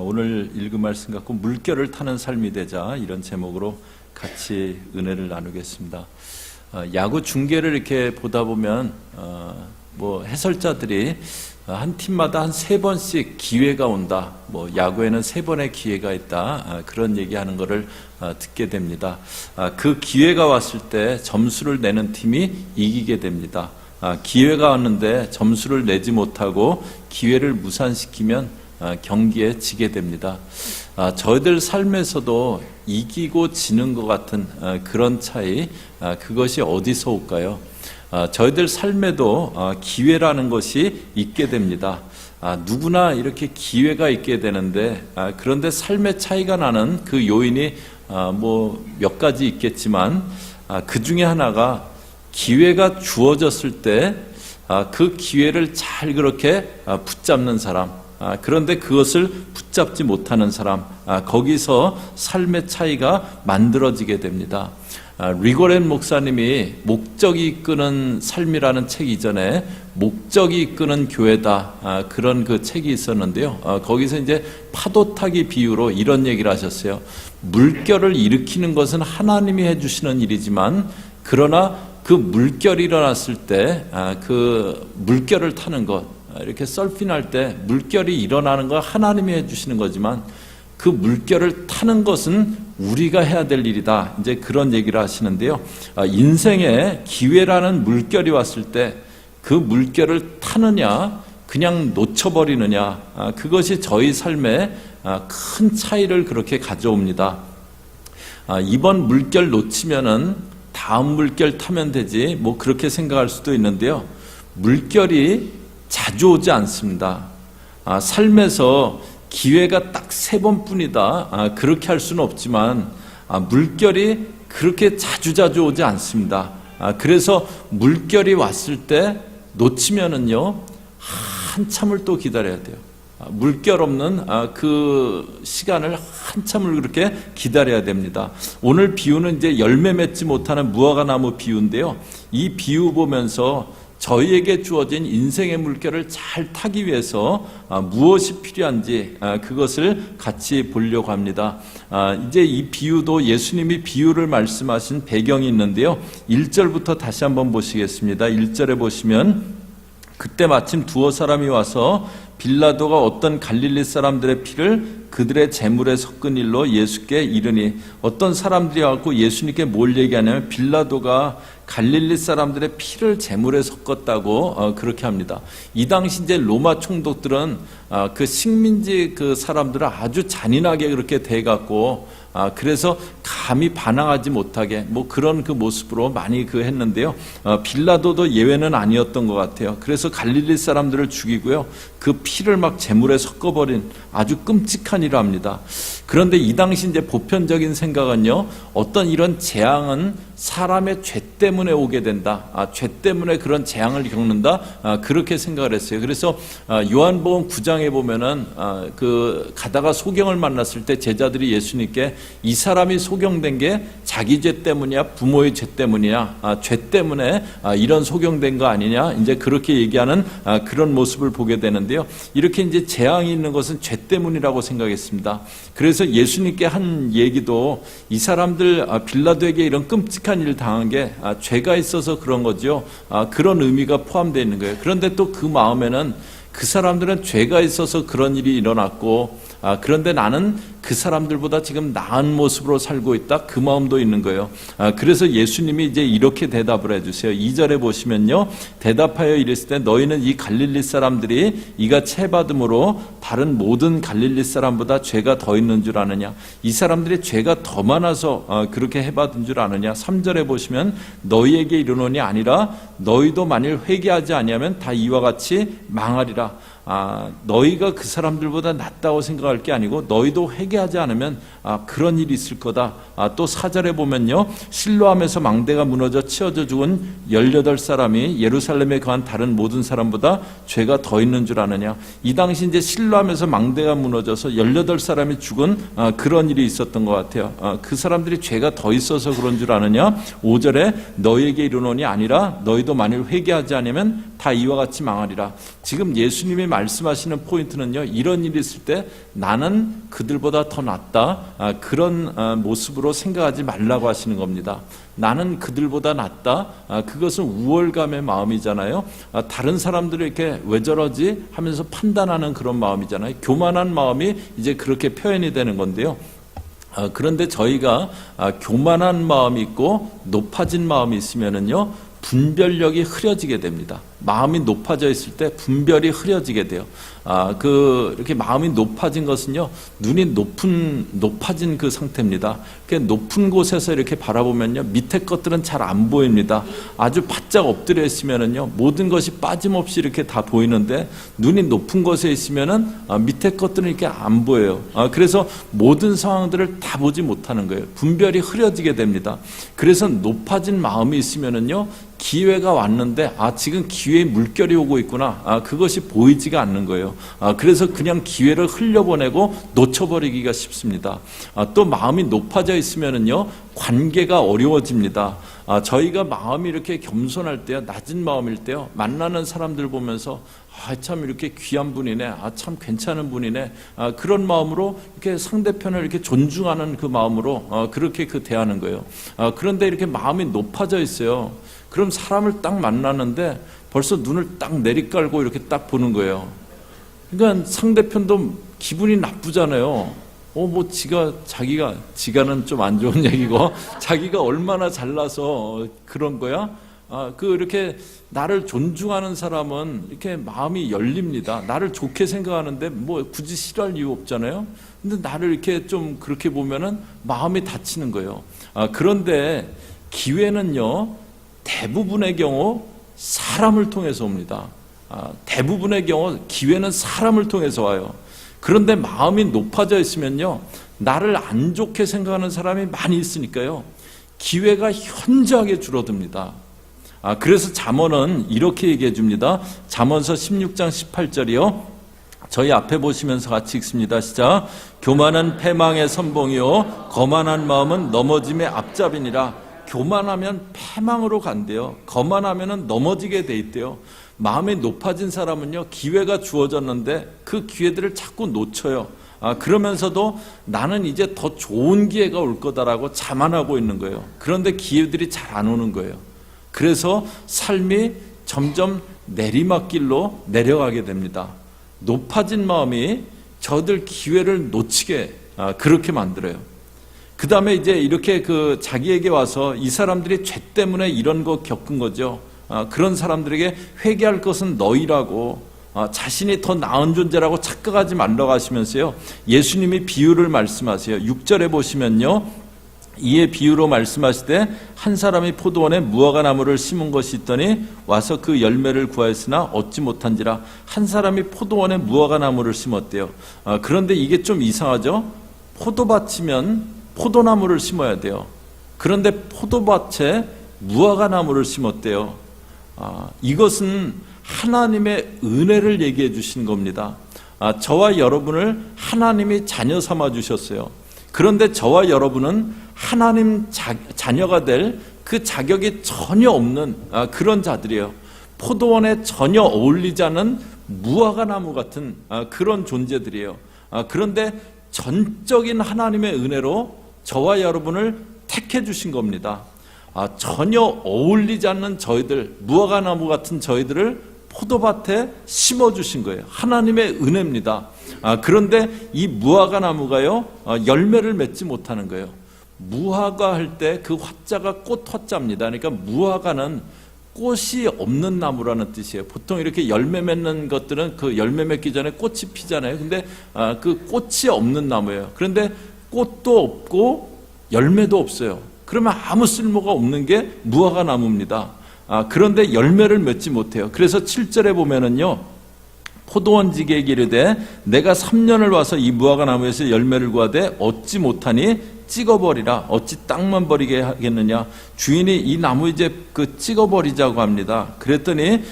오늘 읽은 말씀 갖고 물결을 타는 삶이 되자, 이런 제목으로 같이 은혜를 나누겠습니다. 야구 중계를 이렇게 보다 보면 해설자들이 한 팀마다 한 3번씩 기회가 온다, 야구에는 3번의 기회가 있다, 그런 얘기하는 거를 듣게 됩니다. 그 기회가 왔을 때 점수를 내는 팀이 이기게 됩니다. 기회가 왔는데 점수를 내지 못하고 기회를 무산시키면 경기에 지게 됩니다. 저희들 삶에서도 이기고 지는 것 같은 그런 차이, 그것이 어디서 올까요? 저희들 삶에도 기회라는 것이 있게 됩니다. 누구나 이렇게 기회가 있게 되는데, 그런데 삶의 차이가 나는 그 요인이 몇 가지 있겠지만, 그 중에 하나가 기회가 주어졌을 때 그 기회를 잘 그렇게 붙잡는 사람, 그런데 그것을 붙잡지 못하는 사람, 거기서 삶의 차이가 만들어지게 됩니다. 리고렌 목사님이 목적이 이끄는 삶이라는 책 이전에 목적이 이끄는 교회다, 그런 그 책이 있었는데요. 거기서 이제 파도 타기 비유로 이런 얘기를 하셨어요. 물결을 일으키는 것은 하나님이 해주시는 일이지만, 그러나 그 물결이 일어났을 때 그 물결을 타는 것, 이렇게 서핑할 때 물결이 일어나는 건 하나님이 해주시는 거지만, 그 물결을 타는 것은 우리가 해야 될 일이다, 이제 그런 얘기를 하시는데요. 인생에 기회라는 물결이 왔을 때 그 물결을 타느냐 그냥 놓쳐버리느냐, 그것이 저희 삶에 큰 차이를 그렇게 가져옵니다. 이번 물결 놓치면은 다음 물결 타면 되지, 그렇게 생각할 수도 있는데요. 물결이 자주 오지 않습니다. 삶에서 기회가 딱 3번뿐이다, 그렇게 할 수는 없지만, 물결이 그렇게 자주 오지 않습니다. 그래서 물결이 왔을 때 놓치면은요, 한참을 또 기다려야 돼요. 물결 없는 그 시간을 한참을 그렇게 기다려야 됩니다. 오늘 비유는 이제 열매 맺지 못하는 무화과나무 비유인데요. 이 비유 보면서 저희에게 주어진 인생의 물결을 잘 타기 위해서 무엇이 필요한지 그것을 같이 보려고 합니다. 이제 이 비유도 예수님이 비유를 말씀하신 배경이 있는데요. 1절부터 다시 한번 보시겠습니다. 1절에 보시면, 그때 마침 두어 사람이 와서 빌라도가 어떤 갈릴리 사람들의 피를 그들의 제물에 섞은 일로 예수께 이르니, 어떤 사람들이 와서 예수님께 뭘 얘기하냐면, 빌라도가 갈릴리 사람들의 피를 제물에 섞었다고 그렇게 합니다. 이 당시 이제 로마 총독들은 그 식민지 그 사람들을 아주 잔인하게 그렇게 대해갖고, 그래서 감히 반항하지 못하게 그런 그 모습으로 많이 했는데요. 빌라도도 예외는 아니었던 것 같아요. 그래서 갈릴리 사람들을 죽이고요, 그 피를 막 제물에 섞어버린 아주 끔찍한 일을 합니다. 그런데 이 당시 이제 보편적인 생각은요, 어떤 이런 재앙은 사람의 죄 때문에 오게 된다, 죄 때문에 그런 재앙을 겪는다, 그렇게 생각을 했어요. 그래서 요한복음 9장에 보면은 가다가 소경을 만났을 때 제자들이 예수님께, 이 사람이 소경된 게 자기 죄 때문이야, 부모의 죄 때문이야, 죄 때문에 이런 소경된 거 아니냐, 이제 그렇게 얘기하는 그런 모습을 보게 되는데요. 이렇게 이제 재앙이 있는 것은 죄 때문이라고 생각했습니다. 그래서 예수님께 한 얘기도, 이 사람들 빌라도에게 이런 끔찍한 일을 당한 게 죄가 있어서 그런 거죠. 그런 의미가 포함되어 있는 거예요. 그런데 또 그 마음에는 그 사람들은 죄가 있어서 그런 일이 일어났고, 그런데 나는 그 사람들보다 지금 나은 모습으로 살고 있다, 그 마음도 있는 거예요. 그래서 예수님이 이제 이렇게 대답을 해주세요. 2절에 보시면요, 대답하여 이랬을 때, 너희는 이 갈릴리 사람들이 이같이 해받음으로 다른 모든 갈릴리 사람보다 죄가 더 있는 줄 아느냐? 이 사람들이 죄가 더 많아서 그렇게 해받은 줄 아느냐? 3절에 보시면, 너희에게 이르노니 아니라 너희도 만일 회개하지 아니하면 다 이와 같이 망하리라. 너희가 그 사람들보다 낫다고 생각할 게 아니고, 너희도 회개하지 않으면 그런 일이 있을 거다. 또 4절에 보면요, 실로암에서 망대가 무너져 치어져 죽은 18사람이 예루살렘에 거한 다른 모든 사람보다 죄가 더 있는 줄 아느냐? 이 당시 이제 실로암에서 망대가 무너져서 18사람이 죽은 그런 일이 있었던 것 같아요. 그 사람들이 죄가 더 있어서 그런 줄 아느냐? 5절에 너희에게 이르노니 아니라 너희도 만일 회개하지 않으면 다 이와 같이 망하리라. 지금 예수님이 말씀하시는 포인트는요, 이런 일이 있을 때 나는 그들보다 더 낫다, 그런 모습으로 생각하지 말라고 하시는 겁니다. 나는 그들보다 낫다, 그것은 우월감의 마음이잖아요. 다른 사람들이 이렇게 왜 저러지 하면서 판단하는 그런 마음이잖아요. 교만한 마음이 이제 그렇게 표현이 되는 건데요. 그런데 저희가 교만한 마음이 있고 높아진 마음이 있으면은요, 분별력이 흐려지게 됩니다. 마음이 높아져 있을 때 분별이 흐려지게 돼요. 이렇게 마음이 높아진 것은요, 눈이 높아진 그 상태입니다. 높은 곳에서 이렇게 바라보면요, 밑에 것들은 잘 안 보입니다. 아주 바짝 엎드려 있으면은요, 모든 것이 빠짐없이 이렇게 다 보이는데, 눈이 높은 곳에 있으면은 밑에 것들은 이렇게 안 보여요. 그래서 모든 상황들을 다 보지 못하는 거예요. 분별이 흐려지게 됩니다. 그래서 높아진 마음이 있으면은요, 기회가 왔는데 지금 기회의 물결이 오고 있구나, 그것이 보이지가 않는 거예요. 그래서 그냥 기회를 흘려보내고 놓쳐버리기가 쉽습니다. 또 마음이 높아져 있으면은요, 관계가 어려워집니다. 저희가 마음이 이렇게 겸손할 때요, 낮은 마음일 때요, 만나는 사람들 보면서 참 이렇게 귀한 분이네, 참 괜찮은 분이네, 그런 마음으로 이렇게 상대편을 이렇게 존중하는 그 마음으로 그렇게 대하는 거예요. 그런데 이렇게 마음이 높아져 있어요. 그럼 사람을 딱 만나는데 벌써 눈을 딱 내리깔고 이렇게 딱 보는 거예요. 그러니까 상대편도 기분이 나쁘잖아요. 지가는 좀 안 좋은 얘기고, 자기가 얼마나 잘나서 그런 거야? 이렇게 나를 존중하는 사람은 이렇게 마음이 열립니다. 나를 좋게 생각하는데 굳이 싫어할 이유 없잖아요. 근데 나를 이렇게 좀 그렇게 보면은 마음이 다치는 거예요. 그런데 기회는요, 대부분의 경우 사람을 통해서 옵니다. 대부분의 경우 기회는 사람을 통해서 와요. 그런데 마음이 높아져 있으면요, 나를 안 좋게 생각하는 사람이 많이 있으니까요, 기회가 현저하게 줄어듭니다. 그래서 잠언은 이렇게 얘기해 줍니다. 잠언서 16장 18절이요. 저희 앞에 보시면서 같이 읽습니다. 시작. 교만은 패망의 선봉이요 거만한 마음은 넘어짐의 앞잡이니라. 교만하면 패망으로 간대요. 거만하면 넘어지게 돼 있대요. 마음이 높아진 사람은요, 기회가 주어졌는데 그 기회들을 자꾸 놓쳐요. 그러면서도 나는 이제 더 좋은 기회가 올 거다라고 자만하고 있는 거예요. 그런데 기회들이 잘 안 오는 거예요. 그래서 삶이 점점 내리막길로 내려가게 됩니다. 높아진 마음이 저들 기회를 놓치게 그렇게 만들어요. 그 다음에 이제 이렇게 자기에게 와서 이 사람들이 죄 때문에 이런 거 겪은 거죠. 그런 사람들에게 회개할 것은 너희라고, 자신이 더 나은 존재라고 착각하지 말라고 하시면서요, 예수님이 비유를 말씀하세요. 6절에 보시면요, 이에 비유로 말씀하시되 한 사람이 포도원에 무화과 나무를 심은 것이 있더니 와서 그 열매를 구하였으나 얻지 못한지라. 한 사람이 포도원에 무화과 나무를 심었대요. 그런데 이게 좀 이상하죠. 포도밭이면 포도나무를 심어야 돼요. 그런데 포도밭에 무화과 나무를 심었대요. 이것은 하나님의 은혜를 얘기해 주신 겁니다. 저와 여러분을 하나님이 자녀 삼아 주셨어요. 그런데 저와 여러분은 하나님 자녀가 될 그 자격이 전혀 없는 그런 자들이에요. 포도원에 전혀 어울리지 않는 무화과 나무 같은 그런 존재들이에요. 그런데 전적인 하나님의 은혜로 저와 여러분을 택해 주신 겁니다. 전혀 어울리지 않는 저희들, 무화과 나무 같은 저희들을 포도밭에 심어 주신 거예요. 하나님의 은혜입니다. 그런데 이 무화과 나무가요, 열매를 맺지 못하는 거예요. 무화과 할 때 그 화자가 꽃 화자입니다. 그러니까 무화과는 꽃이 없는 나무라는 뜻이에요. 보통 이렇게 열매 맺는 것들은 그 열매 맺기 전에 꽃이 피잖아요. 근데 그 꽃이 없는 나무예요. 그런데 꽃도 없고 열매도 없어요. 그러면 아무 쓸모가 없는 게 무화과 나무입니다. 그런데 열매를 맺지 못해요. 그래서 7절에 보면은요, 포도원지기에게 이르되 내가 3년을 와서 이 무화과 나무에서 열매를 구하되 얻지 못하니 찍어버리라. 어찌 땅만 버리게 하겠느냐. 주인이 이 나무 이제 찍어버리자고 합니다. 그랬더니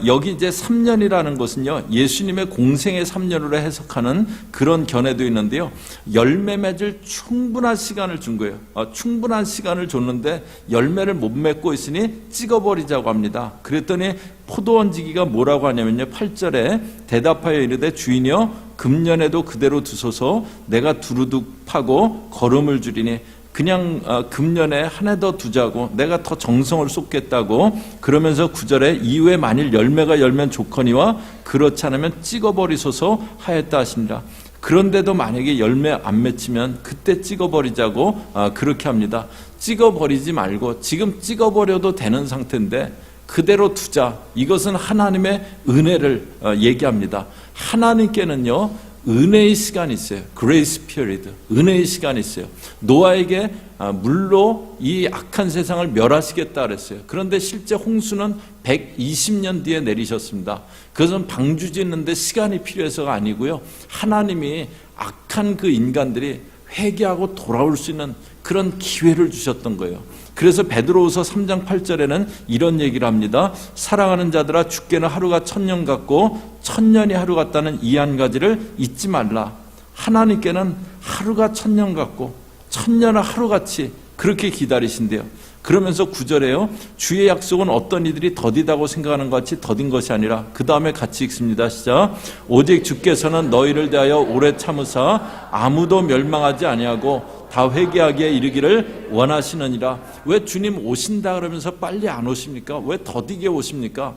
여기 이제 3년이라는 것은요, 예수님의 공생의 3년으로 해석하는 그런 견해도 있는데요, 열매 맺을 충분한 시간을 준 거예요. 충분한 시간을 줬는데 열매를 못 맺고 있으니 찍어버리자고 합니다. 그랬더니 포도원 지기가 뭐라고 하냐면요, 8절에 대답하여 이르되 주인이여 금년에도 그대로 두소서 내가 두루둑 파고 거름을 주리니 그냥 금년에 한 해 더 두자고 내가 더 정성을 쏟겠다고. 그러면서 9절에 이후에 만일 열매가 열면 좋거니와 그렇지 않으면 찍어버리소서 하였다 하시니라. 그런데도 만약에 열매 안 맺히면 그때 찍어버리자고 그렇게 합니다. 찍어버리지 말고 지금 찍어버려도 되는 상태인데 그대로 두자. 이것은 하나님의 은혜를 얘기합니다. 하나님께는요, 은혜의 시간이 있어요. Grace period. 은혜의 시간이 있어요. 노아에게 물로 이 악한 세상을 멸하시겠다 그랬어요. 그런데 실제 홍수는 120년 뒤에 내리셨습니다. 그것은 방주 짓는데 시간이 필요해서가 아니고요, 하나님이 악한 그 인간들이 회개하고 돌아올 수 있는 그런 기회를 주셨던 거예요. 그래서 베드로후서 3장 8절에는 이런 얘기를 합니다. 사랑하는 자들아 주께는 하루가 1000년 같고 1000년이 하루 같다는 이 한 가지를 잊지 말라. 하나님께는 하루가 1000년 같고 1000년을 하루같이 그렇게 기다리신대요. 그러면서 9절에요. 주의 약속은 어떤 이들이 더디다고 생각하는 것 같이 더딘 것이 아니라, 그 다음에 같이 읽습니다. 시작. 오직 주께서는 너희를 대하여 오래 참으사 아무도 멸망하지 아니하고 다 회개하기에 이르기를 원하시느니라. 왜 주님 오신다 그러면서 빨리 안 오십니까? 왜 더디게 오십니까?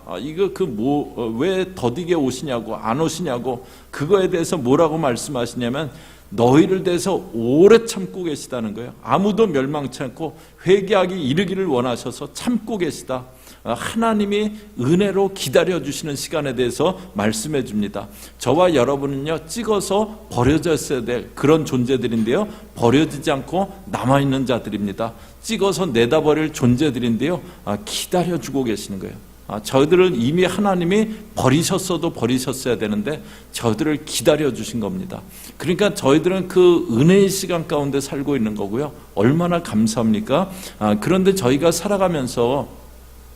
왜 더디게 오시냐고, 안 오시냐고, 그거에 대해서 뭐라고 말씀하시냐면 너희를 대해서 오래 참고 계시다는 거예요. 아무도 멸망치 않고 회개하기 이르기를 원하셔서 참고 계시다. 하나님이 은혜로 기다려주시는 시간에 대해서 말씀해 줍니다. 저와 여러분은요, 찍어서 버려졌어야 될 그런 존재들인데요, 버려지지 않고 남아있는 자들입니다. 찍어서 내다버릴 존재들인데요, 기다려주고 계시는 거예요. 저희들을 이미 하나님이 버리셨어도 버리셨어야 되는데 저희들을 기다려주신 겁니다. 그러니까 저희들은 그 은혜의 시간 가운데 살고 있는 거고요. 얼마나 감사합니까? 그런데 저희가 살아가면서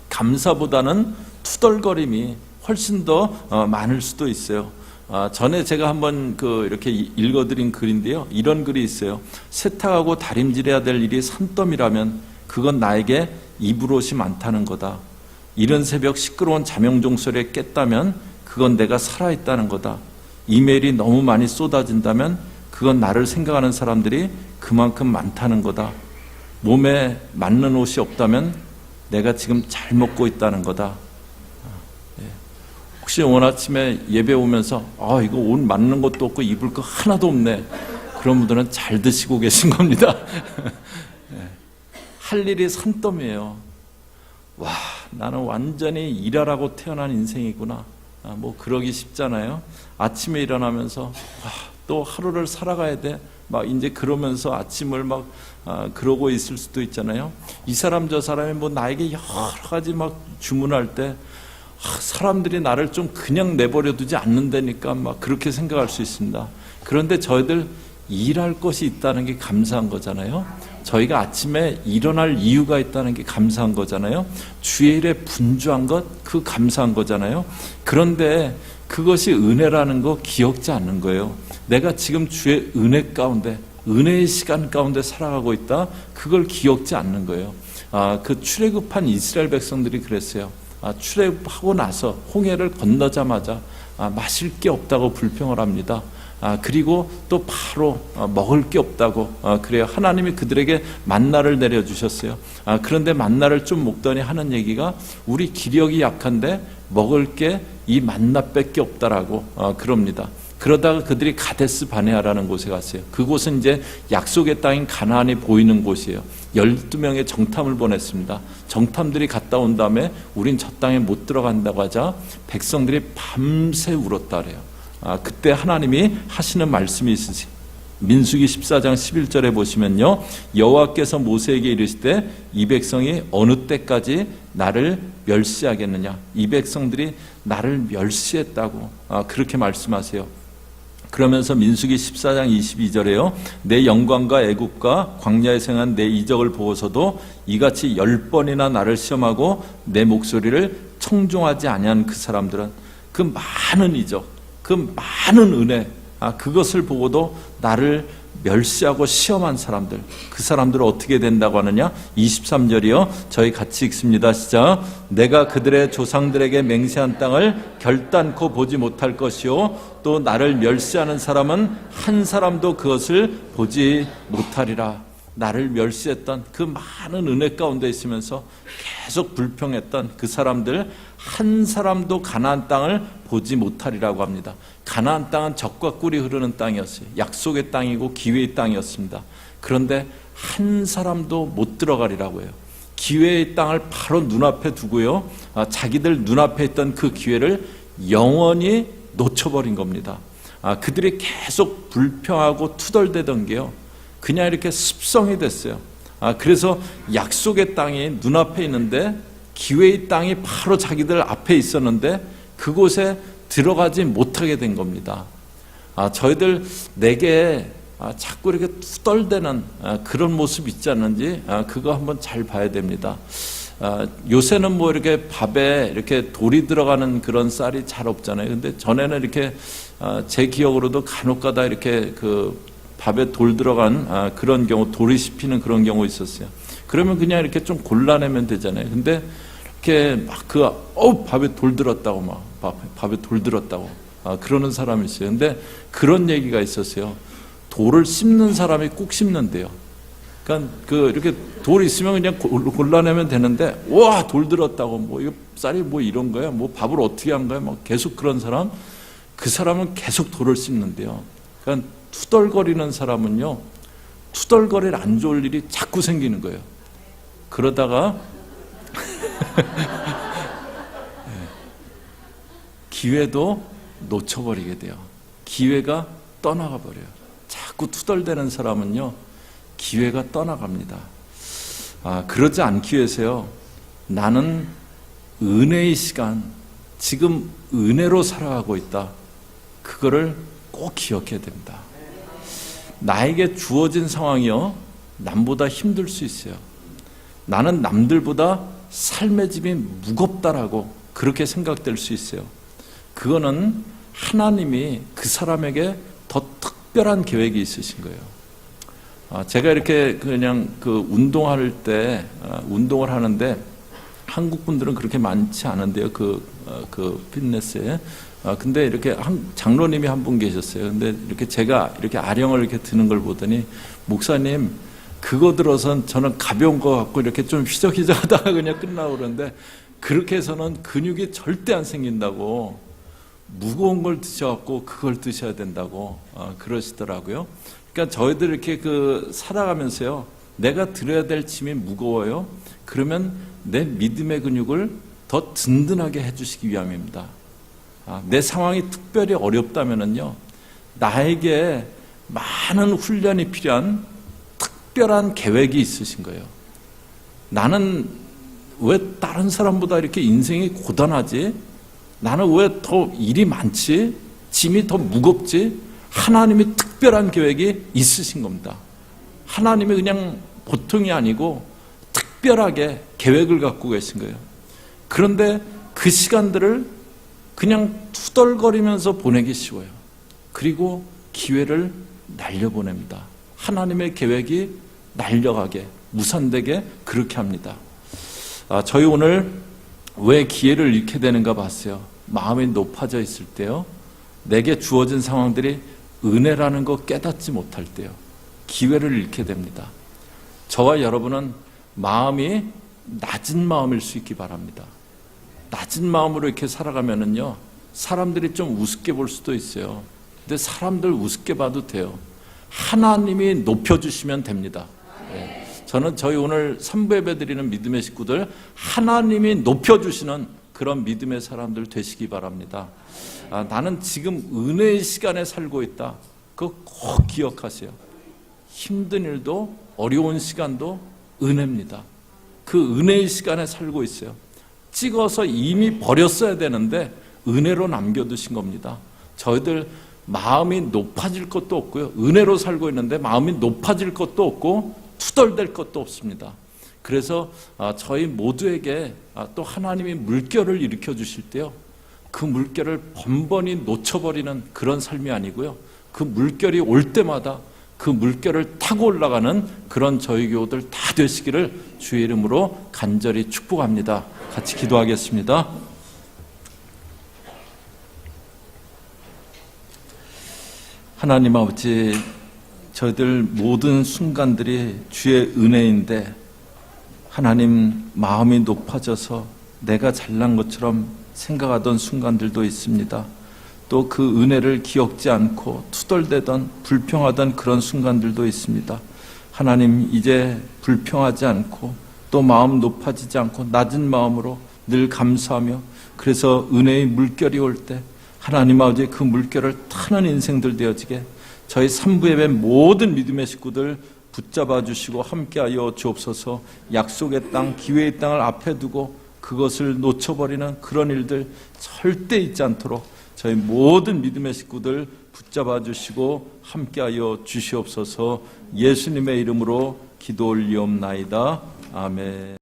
감사보다는 투덜거림이 훨씬 더 많을 수도 있어요. 전에 제가 한번 이렇게 읽어드린 글인데요, 이런 글이 있어요. 세탁하고 다림질해야 될 일이 산더미라면 그건 나에게 이불옷이 많다는 거다. 이른 새벽 시끄러운 자명종 소리에 깼다면 그건 내가 살아있다는 거다. 이메일이 너무 많이 쏟아진다면 그건 나를 생각하는 사람들이 그만큼 많다는 거다. 몸에 맞는 옷이 없다면 내가 지금 잘 먹고 있다는 거다. 혹시 오늘 아침에 예배 오면서 이거 옷 맞는 것도 없고 입을 거 하나도 없네, 그런 분들은 잘 드시고 계신 겁니다. 할 일이 산더미예요. 와, 나는 완전히 일하라고 태어난 인생이구나. 그러기 쉽잖아요. 아침에 일어나면서 또 하루를 살아가야 돼. 이제 그러면서 아침을 그러고 있을 수도 있잖아요. 이 사람 저 사람이 나에게 여러 가지 주문할 때 사람들이 나를 좀 그냥 내버려 두지 않는다니까 그렇게 생각할 수 있습니다. 그런데 저희들 일할 것이 있다는 게 감사한 거잖아요. 저희가 아침에 일어날 이유가 있다는 게 감사한 거잖아요. 주의 일에 분주한 것, 그 감사한 거잖아요. 그런데 그것이 은혜라는 거 기억지 않는 거예요. 내가 지금 주의 은혜 가운데, 은혜의 시간 가운데 살아가고 있다, 그걸 기억지 않는 거예요. 그 출애굽한 이스라엘 백성들이 그랬어요. 출애굽하고 나서 홍해를 건너자마자 마실 게 없다고 불평을 합니다. 그리고 또 바로 먹을 게 없다고 그래요. 하나님이 그들에게 만나를 내려주셨어요. 그런데 만나를 좀 먹더니 하는 얘기가 우리 기력이 약한데 먹을 게 이 만나밖에 없다라고 그럽니다. 그러다가 그들이 가데스 바네아라는 곳에 갔어요. 그곳은 이제 약속의 땅인 가나안이 보이는 곳이에요. 12명의 정탐을 보냈습니다. 정탐들이 갔다 온 다음에 우린 저 땅에 못 들어간다고 하자 백성들이 밤새 울었다 그래요. 그때 하나님이 하시는 말씀이 있으시. 민수기 14장 11절에 보시면요, 여호와께서 모세에게 이르시되 이 백성이 어느 때까지 나를 멸시하겠느냐. 이 백성들이 나를 멸시했다고 그렇게 말씀하세요. 그러면서 민수기 14장 22절에요. 내 영광과 애국과 광야에 생한 내 이적을 보고서도 이같이 10번이나 나를 시험하고 내 목소리를 청종하지 아니한 그 사람들은 그 많은 이적, 그 많은 은혜, 그것을 보고도 나를 멸시하고 시험한 사람들, 그 사람들은 어떻게 된다고 하느냐? 23절이요. 저희 같이 읽습니다. 시작. 내가 그들의 조상들에게 맹세한 땅을 결단코 보지 못할 것이요, 또 나를 멸시하는 사람은 한 사람도 그것을 보지 못하리라. 나를 멸시했던 그 많은 은혜 가운데 있으면서 계속 불평했던 그 사람들 한 사람도 가나안 땅을 보지 못하리라고 합니다. 가나안 땅은 젖과 꿀이 흐르는 땅이었어요. 약속의 땅이고 기회의 땅이었습니다. 그런데 한 사람도 못 들어가리라고 해요. 기회의 땅을 바로 눈앞에 두고요, 자기들 눈앞에 있던 그 기회를 영원히 놓쳐버린 겁니다. 그들이 계속 불평하고 투덜대던 게요, 그냥 이렇게 습성이 됐어요. 그래서 약속의 땅이 눈앞에 있는데 기회의 땅이 바로 자기들 앞에 있었는데 그곳에 들어가지 못하게 된 겁니다. 저희들 내게 자꾸 이렇게 투덜대는 그런 모습 있지 않는지 그거 한번 잘 봐야 됩니다. 요새는 뭐 이렇게 밥에 이렇게 돌이 들어가는 그런 쌀이 잘 없잖아요. 근데 전에는 이렇게 제 기억으로도 간혹가다 이렇게 그 밥에 돌 들어간 그런 경우, 돌이 씹히는 그런 경우 있었어요. 그러면 그냥 이렇게 좀 골라내면 되잖아요. 근데 이렇게 막 밥에 돌 들었다고 밥에 돌 들었다고 그러는 사람이 있어요. 근데 그런 얘기가 있었어요. 돌을 씹는 사람이 꼭 씹는데요. 그러니까 이렇게 돌 있으면 그냥 골라내면 되는데, 와, 돌 들었다고, 뭐 이거 쌀이 뭐 이런 거야, 뭐 밥을 어떻게 한 거야, 뭐 계속 그런 사람, 그 사람은 계속 돌을 씹는데요. 그러니까 투덜거리는 사람은요, 투덜거릴 안 좋을 일이 자꾸 생기는 거예요. 그러다가 기회도 놓쳐버리게 돼요. 기회가 떠나가 버려요. 자꾸 투덜대는 사람은요, 기회가 떠나갑니다. 그러지 않기 위해서요, 나는 은혜의 시간, 지금 은혜로 살아가고 있다. 그거를 꼭 기억해야 됩니다. 나에게 주어진 상황이요, 남보다 힘들 수 있어요. 나는 남들보다 삶의 짐이 무겁다라고 그렇게 생각될 수 있어요. 그거는 하나님이 그 사람에게 더 특별한 계획이 있으신 거예요. 제가 이렇게 그냥 운동할 때, 운동을 하는데 한국 분들은 그렇게 많지 않은데요. 피트니스에. 근데 이렇게 장로님이 한 분 계셨어요. 근데 이렇게 제가 이렇게 아령을 이렇게 드는 걸 보더니, 목사님, 그거 들어선 저는 가벼운 거 갖고 이렇게 좀 휘적휘적 하다가 그냥 끝나고 그러는데, 그렇게 해서는 근육이 절대 안 생긴다고, 무거운 걸 드셔갖고 그걸 드셔야 된다고 그러시더라고요. 그러니까 저희들 이렇게 살아가면서요, 내가 들어야 될 짐이 무거워요. 그러면 내 믿음의 근육을 더 든든하게 해주시기 위함입니다. 내 상황이 특별히 어렵다면은요, 나에게 많은 훈련이 필요한 특별한 계획이 있으신 거예요. 나는 왜 다른 사람보다 이렇게 인생이 고단하지? 나는 왜 더 일이 많지? 짐이 더 무겁지? 하나님이 특별한 계획이 있으신 겁니다. 하나님이 그냥 보통이 아니고 특별하게 계획을 갖고 계신 거예요. 그런데 그 시간들을 그냥 투덜거리면서 보내기 쉬워요. 그리고 기회를 날려보냅니다. 하나님의 계획이 날려가게, 무산되게 그렇게 합니다. 저희 오늘 왜 기회를 잃게 되는가 봤어요. 마음이 높아져 있을 때요, 내게 주어진 상황들이 은혜라는 거 깨닫지 못할 때요, 기회를 잃게 됩니다. 저와 여러분은 마음이 낮은 마음일 수 있기 바랍니다. 낮은 마음으로 이렇게 살아가면은요, 사람들이 좀 우습게 볼 수도 있어요. 근데 사람들 우습게 봐도 돼요. 하나님이 높여주시면 됩니다. 네. 저는 저희 오늘 3부 예배 드리는 믿음의 식구들, 하나님이 높여주시는 그런 믿음의 사람들 되시기 바랍니다. 나는 지금 은혜의 시간에 살고 있다. 그거 꼭 기억하세요. 힘든 일도 어려운 시간도 은혜입니다. 그 은혜의 시간에 살고 있어요. 찍어서 이미 버렸어야 되는데 은혜로 남겨두신 겁니다. 저희들 마음이 높아질 것도 없고요, 은혜로 살고 있는데 마음이 높아질 것도 없고 투덜댈 것도 없습니다. 그래서 저희 모두에게 또 하나님이 물결을 일으켜 주실 때요, 그 물결을 번번이 놓쳐버리는 그런 삶이 아니고요, 그 물결이 올 때마다 그 물결을 타고 올라가는 그런 저희 교우들 다 되시기를 주의 이름으로 간절히 축복합니다. 같이 기도하겠습니다. 하나님 아버지, 저희들 모든 순간들이 주의 은혜인데 하나님 마음이 높아져서 내가 잘난 것처럼 생각하던 순간들도 있습니다. 또 그 은혜를 기억지 않고 투덜대던 불평하던 그런 순간들도 있습니다. 하나님, 이제 불평하지 않고 또 마음 높아지지 않고 낮은 마음으로 늘 감사하며, 그래서 은혜의 물결이 올 때 하나님 아버지 그 물결을 타는 인생들 되어지게 저희 3부 예배 모든 믿음의 식구들 붙잡아 주시고 함께하여 주옵소서. 약속의 땅, 기회의 땅을 앞에 두고 그것을 놓쳐버리는 그런 일들 절대 있지 않도록 저희 모든 믿음의 식구들 붙잡아 주시고 함께하여 주시옵소서. 예수님의 이름으로 기도 올리옵나이다. 아멘.